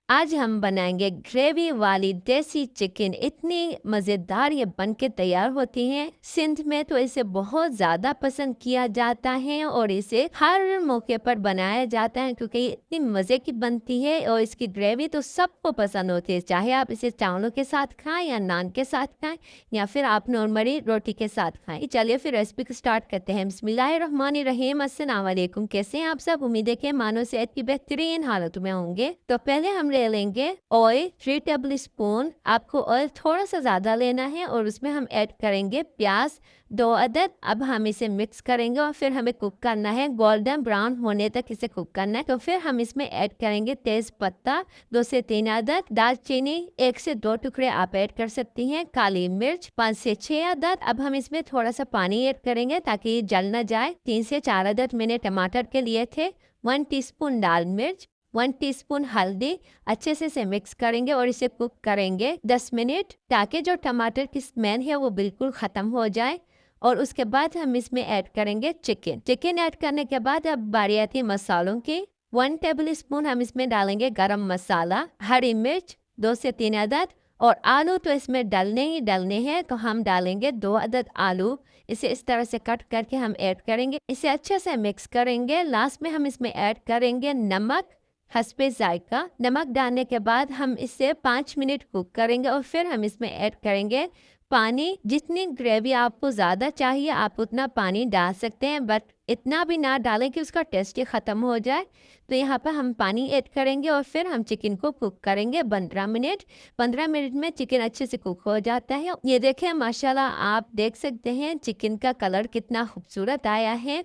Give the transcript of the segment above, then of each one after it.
आज हम बनाएंगे ग्रेवी वाली देसी चिकन। इतनी मज़ेदार ये बन के तैयार होती हैं। सिंध में तो इसे बहुत ज़्यादा पसंद किया जाता है और इसे हर मौके पर बनाया जाता है क्योंकि ये इतनी मज़े की बनती है और इसकी ग्रेवी तो सबको पसंद होती है, चाहे आप इसे चावलों के साथ खाएं या नान के साथ खाएं या फिर आप नॉर्मली रोटी के साथ खाएं। चलिए फिर रेसिपी को स्टार्ट करते हैं। बिस्मिल्लाहिर्रहमानिर्रहीम। अस्सलाम वालेकुम। कैसे हैं आप सब? उम्मीद है कि मानो सेहत की बेहतरीन हालत में होंगे। तो पहले हम ले लेंगे ऑयल 3 टेबल स्पून। आपको ऑयल थोड़ा सा ज़्यादा लेना है और उसमें हम ऐड करेंगे प्याज 2 अदद। अब हम इसे मिक्स करेंगे और फिर हमें कुक करना है, गोल्डन ब्राउन होने तक इसे कुक करना है। तो फिर हम इसमें ऐड करेंगे तेज पत्ता 2 से 3 अदद, दालचीनी 1 से 2 टुकड़े आप ऐड कर सकती हैं, काली मिर्च 5 से 6 अदद। अब हम इसमें थोड़ा सा पानी ऐड करेंगे ताकि ये जल ना जाए। 3 से 4 अदद मैंने टमाटर के लिए थे। 1 टीस्पून लाल मिर्च, 1 टीस्पून हल्दी। अच्छे से इसे मिक्स करेंगे और इसे कुक करेंगे 10 मिनट ताकि जो टमाटर की स्मेल है वो बिल्कुल ख़त्म हो जाए। और उसके बाद हम इसमें ऐड करेंगे चिकन ऐड करने के बाद अब बारी आती है मसालों की। 1 टेबल स्पून हम इसमें डालेंगे गरम मसाला, हरी मिर्च 2 से 3 अदद और आलू तो इसमें डालने ही डालने हैं, तो हम डालेंगे 2 अदद आलू। इसे इस तरह से कट करके हम ऐड करेंगे, इसे अच्छे से मिक्स करेंगे। लास्ट में हम इसमें ऐड करेंगे नमक हस्बे जायका। नमक डालने के बाद हम इसे 5 मिनट कुक करेंगे और फिर हम इसमें ऐड करेंगे पानी। जितनी ग्रेवी आपको ज़्यादा चाहिए आप उतना पानी डाल सकते हैं, बट इतना भी ना डालें कि उसका टेस्ट ही ख़त्म हो जाए। तो यहाँ पर हम पानी ऐड करेंगे और फिर हम चिकन को कुक करेंगे 15 मिनट। 15 मिनट में चिकन अच्छे से कुक हो जाता है। ये देखें, माशाल्लाह आप देख सकते हैं चिकन का कलर कितना खूबसूरत आया है।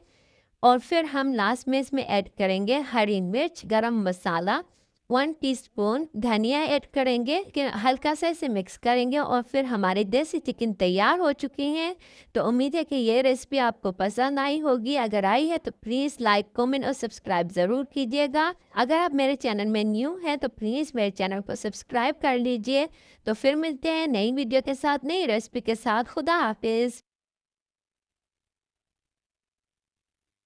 और फिर हम लास्ट में इसमें ऐड करेंगे हरी मिर्च, गरम मसाला 1 टीस्पून, धनिया ऐड करेंगे कि हल्का सा इसे मिक्स करेंगे और फिर हमारे देसी चिकन तैयार हो चुकी हैं। तो उम्मीद है कि ये रेसिपी आपको पसंद आई होगी। अगर आई है तो प्लीज़ लाइक, कमेंट और सब्सक्राइब ज़रूर कीजिएगा। अगर आप मेरे चैनल में न्यू हैं तो प्लीज़ मेरे चैनल को सब्सक्राइब कर लीजिए। तो फिर मिलते हैं नई वीडियो के साथ, नई रेसिपी के साथ। खुदा हाफिज़।